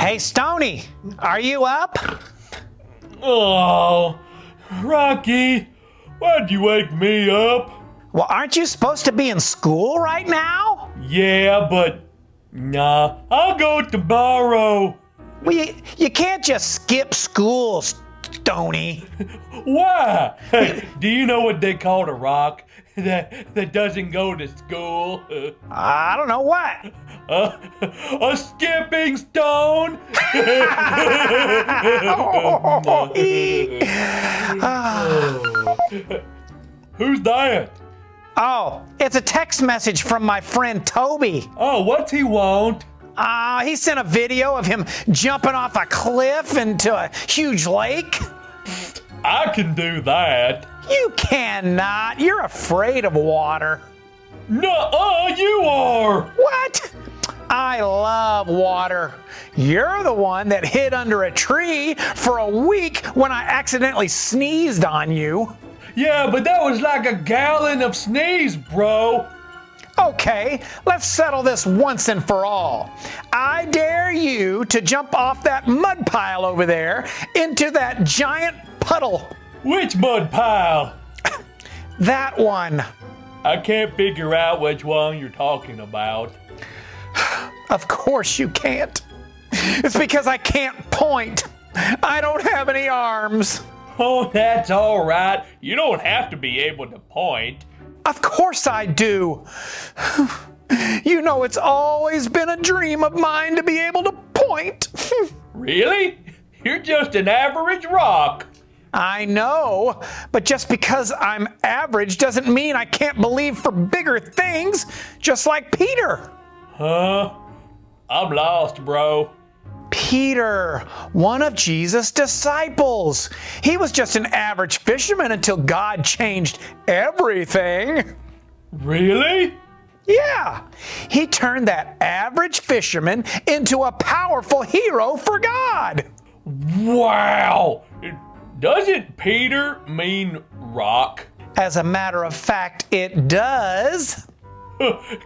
Hey, Stoney, are you up? Oh, Rocky, why'd you wake me up? Well, aren't you supposed to be in school right now? Yeah, but nah, I'll go tomorrow. Well, you can't just skip school, Stoney. Why? Hey, do you know what they call a rock that doesn't go to school? I don't know what. A skipping stone. Who's that? Oh, it's a text message from my friend Toby. Oh, what's he want? He sent a video of him jumping off a cliff into a huge lake. I can do that. You cannot. You're afraid of water. Nuh-uh, you are. What? I love water. You're the one that hid under a tree for a week when I accidentally sneezed on you. Yeah, but that was like a gallon of sneeze, bro. Okay, let's settle this once and for all. I dare you to jump off that mud pile over there into that giant puddle. Which mud pile? That one. I can't figure out which one you're talking about. Of course you can't. It's because I can't point. I don't have any arms. Oh, that's all right. You don't have to be able to point. Of course I do. You know it's always been a dream of mine to be able to point. Really? You're just an average rock. I know, but just because I'm average doesn't mean I can't believe for bigger things, just like Peter. Huh? I'm lost, bro. Peter, one of Jesus' disciples. He was just an average fisherman until God changed everything. Really? Yeah, he turned that average fisherman into a powerful hero for God. Wow! Doesn't Peter mean rock? As a matter of fact, it does.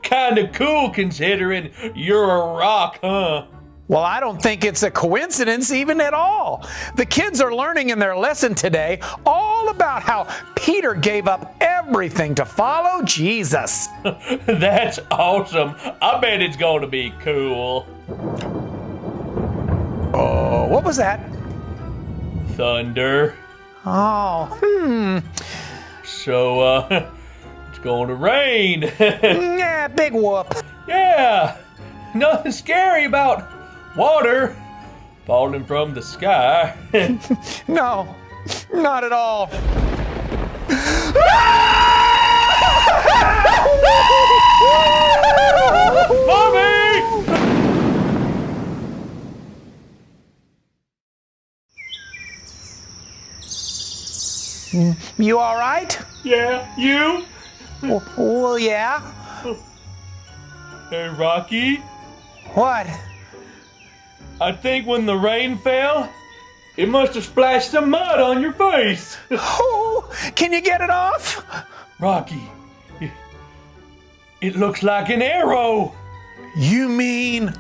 Kinda cool considering you're a rock, huh? Well, I don't think it's a coincidence even at all. The kids are learning in their lesson today all about how Peter gave up everything to follow Jesus. That's awesome. I bet it's going to be cool. Oh, what was that? Thunder. Oh, So, it's going to rain. Yeah, big whoop. Yeah, nothing scary about water falling from the sky. No, not at all. Mommy! You all right? Yeah, you? Well, yeah. Hey, Rocky, What? I think when the rain fell, it must have splashed some mud on your face. Oh, can you get it off? Rocky, it looks like an arrow. You mean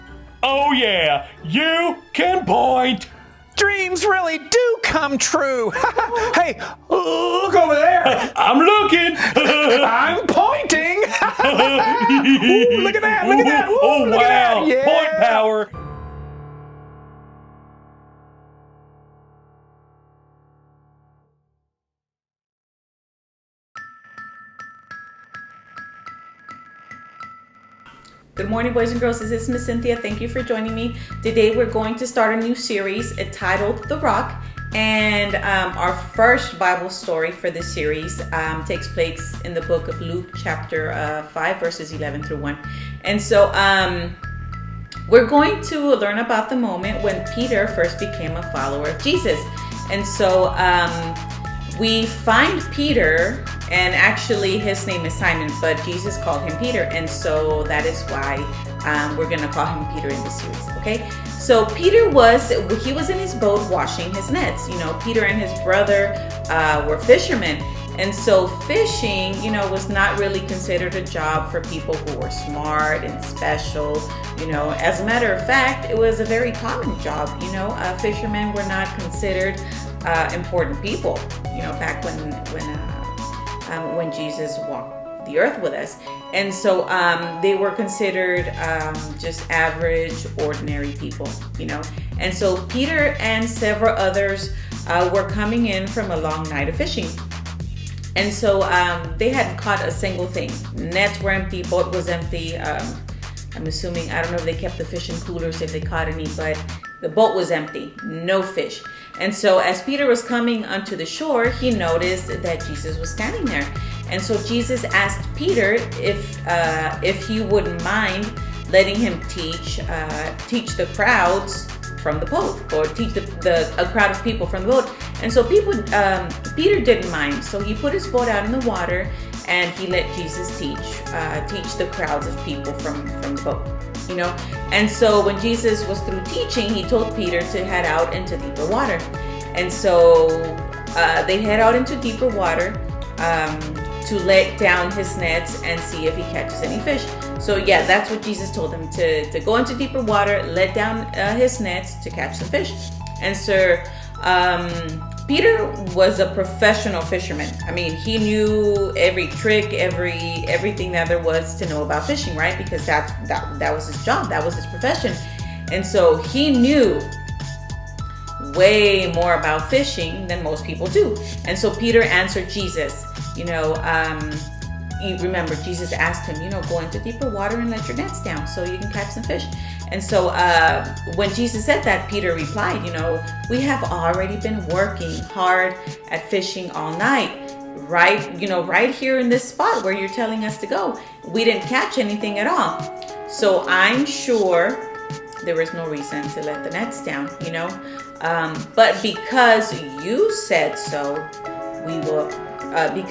Oh yeah, you can point. dreams really do come true? Hey, look over there. I'm looking. I'm pointing. Ooh, look at that. Look at that. Ooh, Oh look at wow, that. Yeah. point power. Good morning, boys and girls. This is Miss Cynthia. Thank you for joining me. Today we're going to start a new series entitled The Rock. And our first Bible story for this series takes place in the book of Luke chapter 5 verses 11 through 1. And so we're going to learn about the moment when Peter first became a follower of Jesus. And so we find Peter, and actually his name is Simon, but Jesus called him Peter, and so that is why we're gonna call him Peter in this series. Okay, so Peter was in his boat washing his nets. You know, Peter and his brother were fishermen, And so fishing, was not really considered a job for people who were smart and special. As a matter of fact, it was a very common job. Fishermen were not considered important people, back when Jesus walked the earth with us. And so they were considered just average, ordinary people, And so Peter and several others were coming in from a long night of fishing. And so they hadn't caught a single thing. Nets were empty, boat was empty. I'm assuming, I don't know if they kept the fish in coolers if they caught any, but the boat was empty, no fish. And so as Peter was coming onto the shore, he noticed that Jesus was standing there. And so Jesus asked Peter if he wouldn't mind letting him teach the crowds from the boat, or teach a crowd of people from the boat. And so Peter didn't mind. So he put his boat out in the water and he let Jesus teach the crowds of people from the boat. And so when Jesus was through teaching, he told Peter to head out into deeper water. And so they head out into deeper water to let down his nets and see if he catches any fish. So yeah, that's what Jesus told him, to go into deeper water, let down his nets to catch some fish. And so Peter was a professional fisherman. I mean, he knew every trick, everything that there was to know about fishing, right? Because that was his job, that was his profession. And so he knew way more about fishing than most people do. And so Peter answered Jesus. You remember Jesus asked him, go into deeper water and let your nets down so you can catch some fish. And so when Jesus said that, Peter replied, we have already been working hard at fishing all night, right here in this spot where you're telling us to go. We didn't catch anything at all. So I'm sure there was no reason to let the nets down, but because you said so, we will. We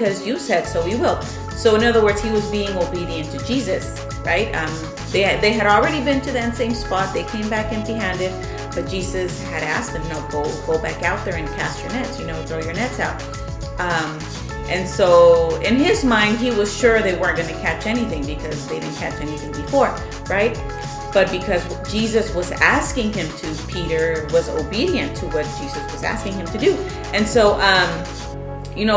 will. So in other words, he was being obedient to Jesus, right? They had already been to that same spot. They came back empty-handed, but Jesus had asked them, go back out there and cast your nets, throw your nets out. And so in his mind, he was sure they weren't going to catch anything because they didn't catch anything before, right? But because Jesus was asking him to, Peter was obedient to what Jesus was asking him to do. And so,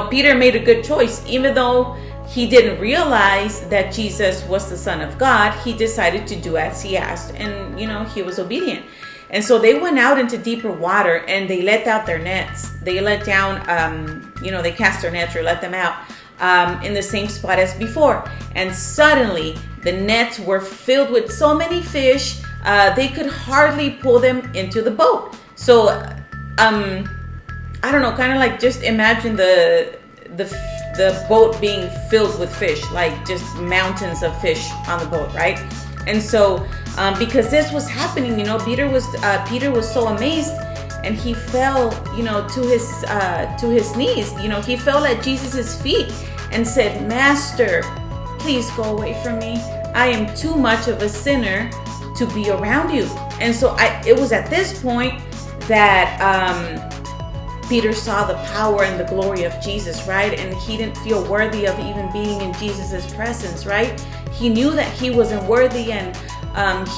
Peter made a good choice. Even though he didn't realize that Jesus was the Son of God, he decided to do as he asked. And, he was obedient. And so they went out into deeper water and they let out their nets. They let down, they cast their nets or let them out in the same spot as before. And suddenly the nets were filled with so many fish, they could hardly pull them into the boat. So, I don't know, kind of like just imagine the boat being filled with fish, like just mountains of fish on the boat, right? And so, because this was happening, Peter was so amazed, and he fell, to his knees. He fell at Jesus's feet and said, "Master, please go away from me. I am too much of a sinner to be around you." And so it was at this point that Peter saw the power and the glory of Jesus, right? And he didn't feel worthy of even being in Jesus's presence, right? He knew that he wasn't worthy, and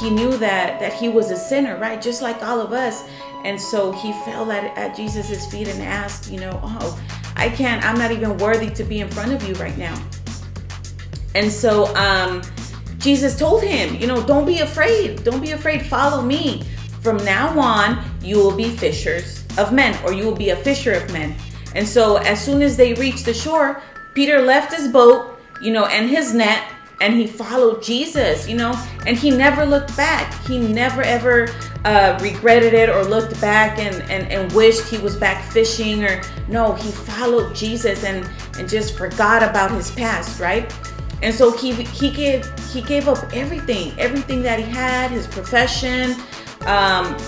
he knew that he was a sinner, right? Just like all of us. And so he fell at Jesus's feet and asked, I'm not even worthy to be in front of you right now. And so Jesus told him, don't be afraid. Don't be afraid. Follow me. From now on, you will be fishers of men, or you will be a fisher of men. And so as soon as they reached the shore, Peter left his boat, and his net, and he followed Jesus, and he never looked back. He never ever regretted it or looked back and wished he was back fishing, or no, he followed Jesus and just forgot about his past, right? And so he gave up everything that he had, his profession,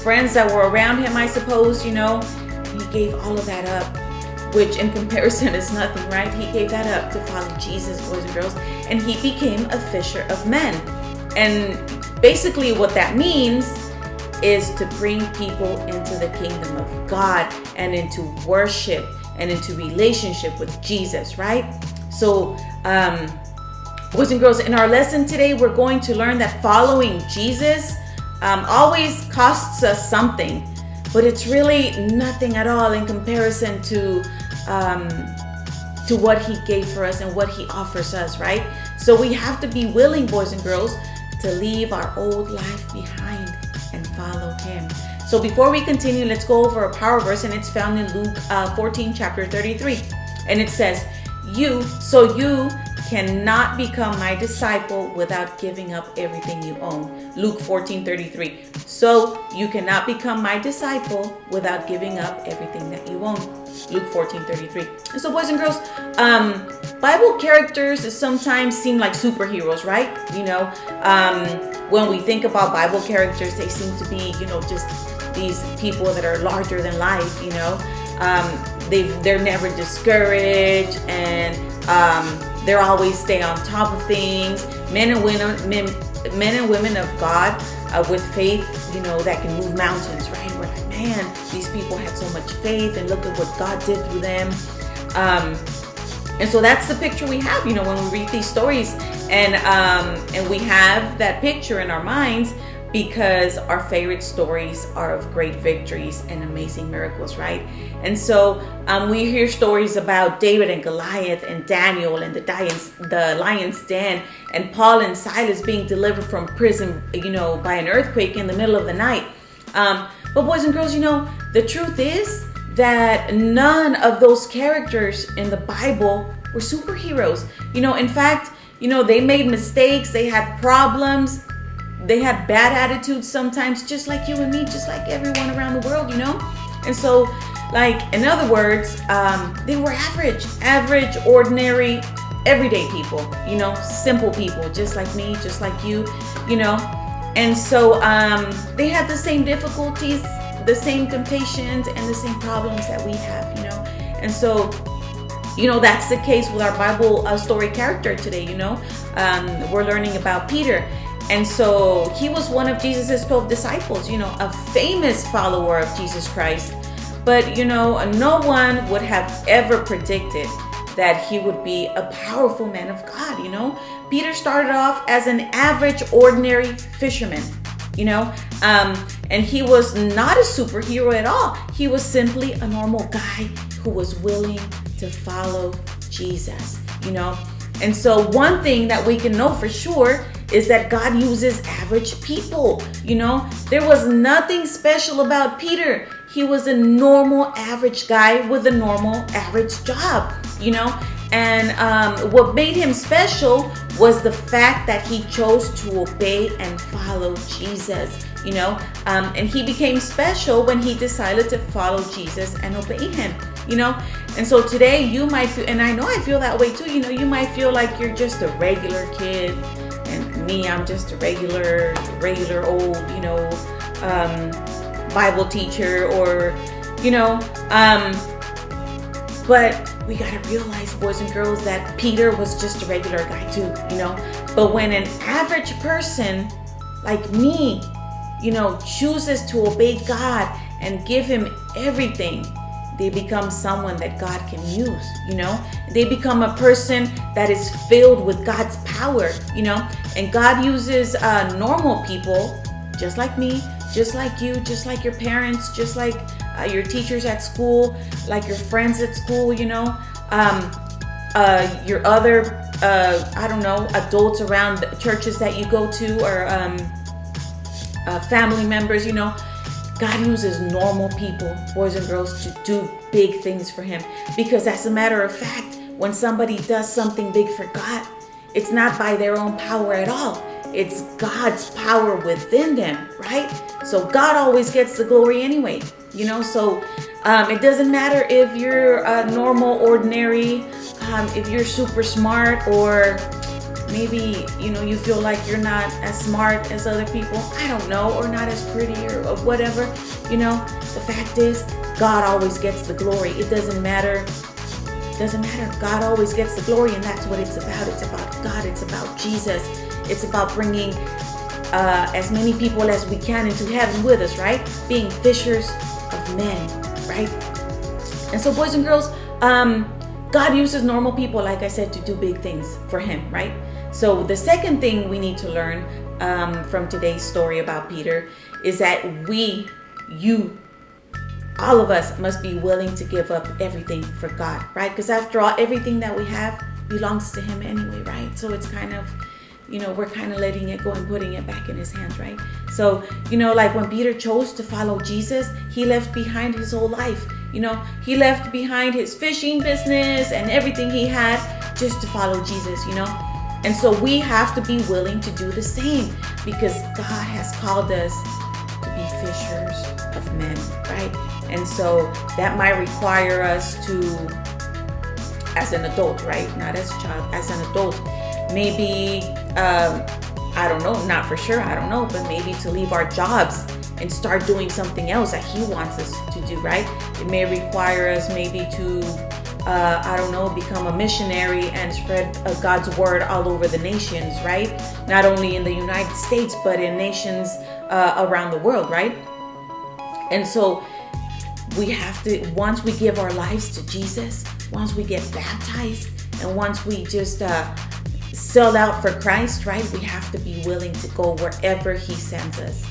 friends that were around him, I suppose, he gave all of that up, which in comparison is nothing, right? He gave that up to follow Jesus, boys and girls, and he became a fisher of men. And basically what that means is to bring people into the kingdom of God and into worship and into relationship with Jesus, right? So, boys and girls, in our lesson today, we're going to learn that following Jesus always costs us something, but it's really nothing at all in comparison to what he gave for us and what he offers us, right? So we have to be willing, boys and girls, to leave our old life behind and follow him. So before we continue, let's go over a power verse, and it's found in Luke 14, chapter 33. And it says, you cannot become my disciple without giving up everything you own. Luke 14:33. So you cannot become my disciple without giving up everything that you own. Luke 14:33. And so, boys and girls, Bible characters sometimes seem like superheroes, right? When we think about Bible characters, they seem to be, just these people that are larger than life. They're never discouraged, and they're always stay on top of things. Men and women of God with faith, that can move mountains, right? We're like, man, these people had so much faith, and look at what God did through them. And so that's the picture we have, when we read these stories, and we have that picture in our minds because our favorite stories are of great victories and amazing miracles, right? And so we hear stories about David and Goliath and Daniel and the lion's den, and Paul and Silas being delivered from prison, by an earthquake in the middle of the night. But boys and girls, the truth is that none of those characters in the Bible were superheroes. In fact, they made mistakes, they had problems, they had bad attitudes sometimes, just like you and me, just like everyone around the world, And so, in other words, they were average, ordinary, everyday people, simple people, just like me, just like you, And so they had the same difficulties, the same temptations, and the same problems that we have, And so, that's the case with our Bible story character today, We're learning about Peter. And so he was one of Jesus' 12 disciples, a famous follower of Jesus Christ. But, no one would have ever predicted that he would be a powerful man of God, Peter started off as an average, ordinary fisherman, and he was not a superhero at all. He was simply a normal guy who was willing to follow Jesus, And so one thing that we can know for sure is that God uses average people. There was nothing special about Peter. He was a normal, average guy with a normal, average job, And what made him special was the fact that he chose to obey and follow Jesus, And he became special when he decided to follow Jesus and obey him, And so today you might feel, and I know I feel that way too, you might feel like you're just a regular kid. And me, I'm just a regular old, Bible teacher, or, but we gotta realize, boys and girls, that Peter was just a regular guy too, But when an average person like me, chooses to obey God and give him everything, they become someone that God can use, They become a person that is filled with God's power, And God uses normal people, just like me, just like you, just like your parents, just like your teachers at school, like your friends at school, your other, adults around the churches that you go to, or family members, God uses normal people, boys and girls, to do big things for him. Because as a matter of fact, when somebody does something big for God, it's not by their own power at all. It's God's power within them, right? So God always gets the glory anyway, So it doesn't matter if you're normal, ordinary, if you're super smart, or maybe, you feel like you're not as smart as other people. I don't know, or not as pretty, or whatever. The fact is, God always gets the glory. It doesn't matter. God always gets the glory, and that's what it's about. It's about God. It's about Jesus. It's about bringing as many people as we can into heaven with us, right? Being fishers of men, right? And so, boys and girls, God uses normal people, like I said, to do big things for him, right? So the second thing we need to learn from today's story about Peter is that all of us must be willing to give up everything for God, right? Because after all, everything that we have belongs to him anyway, right? So it's kind of, we're kind of letting it go and putting it back in his hands, right? So, like when Peter chose to follow Jesus, he left behind his whole life. He left behind his fishing business and everything he had just to follow Jesus, And so we have to be willing to do the same because God has called us to be fishers of men, right? And so that might require us to, as an adult, right? Not as a child, as an adult, maybe, I don't know, not for sure, I don't know, but maybe to leave our jobs and start doing something else that he wants us to do, right? It may require us maybe to, become a missionary and spread God's word all over the nations, right? Not only in the United States, but in nations around the world, right? And so we have to, once we give our lives to Jesus, once we get baptized, and once we just sell out for Christ, right? We have to be willing to go wherever he sends us,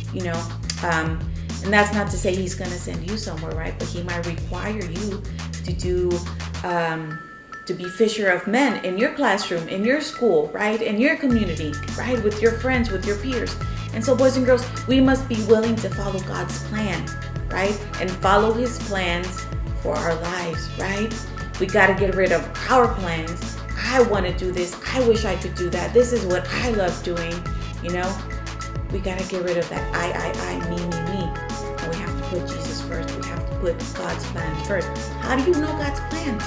and that's not to say he's going to send you somewhere, right? But he might require you to do, to be fisher of men in your classroom, in your school, right? In your community, right? With your friends, with your peers. And so, boys and girls, we must be willing to follow God's plan, right? And follow his plans for our lives, right? We got to get rid of our plans. I want to do this. I wish I could do that. This is what I love doing, We got to get rid of that I, me. And we have to put Jesus first. We have to put God's plan first. How do you know God's plans?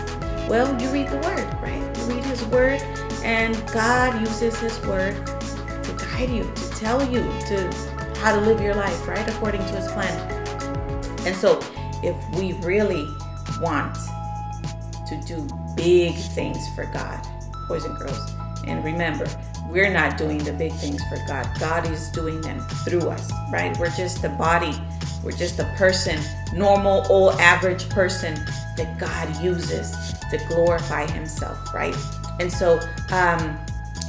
Well, you read the word, right? You read his word, and God uses his word to guide you, to tell you how to live your life, right? According to his plan. And so if we really want to do big things for God, boys and girls, and remember, we're not doing the big things for God. God is doing them through us, right? We're just a body. We're just a person, normal, old, average person that God uses to glorify himself, right? And so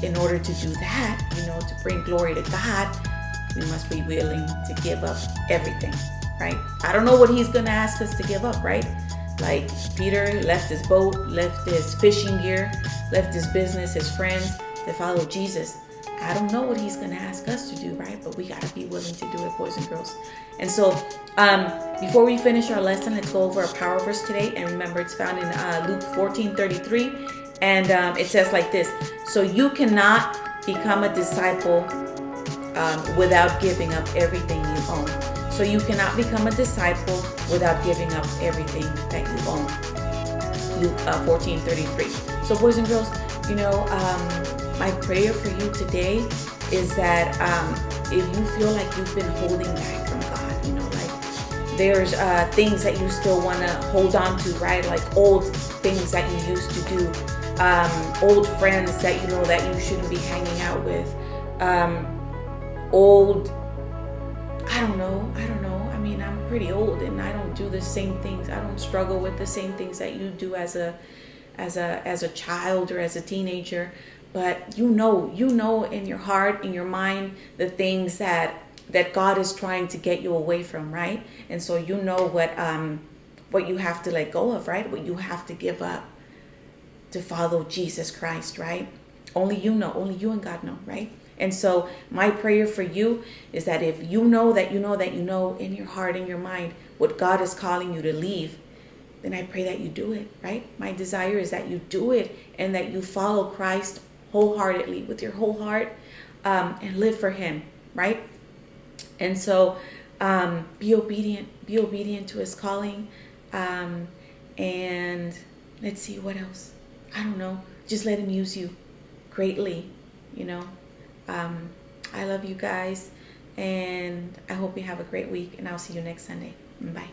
in order to do that, to bring glory to God, we must be willing to give up everything, right? I don't know what he's going to ask us to give up, right? Like Peter left his boat, left his fishing gear, left his business, his friends to follow Jesus. I don't know what he's going to ask us to do, right? But we got to be willing to do it, boys and girls. And so before we finish our lesson, let's go over a power verse today. And remember, it's found in Luke 14:33. And it says like this: so you cannot become a disciple without giving up everything you own. So you cannot become a disciple without giving up everything that you own. Luke 14:33. So boys and girls, my prayer for you today is that if you feel like you've been holding back from God, like there's things that you still want to hold on to, right? Like old things that you used to do, old friends that that you shouldn't be hanging out with, I don't know. I mean, I'm pretty old and I don't do the same things. I don't struggle with the same things that you do as a child or as a teenager. But you know in your heart, in your mind, the things that God is trying to get you away from, right? And so what you have to let go of, right? What you have to give up to follow Jesus Christ, right? Only you and God know, right? And so my prayer for you is that if you know in your heart, in your mind, what God is calling you to leave, then I pray that you do it, right? My desire is that you do it and that you follow Christ wholeheartedly, with your whole heart, and live for him, right? And so be obedient to his calling, and let's see what else. I don't know. Just let him use you greatly, I love you guys, and I hope you have a great week, and I'll see you next Sunday. Bye.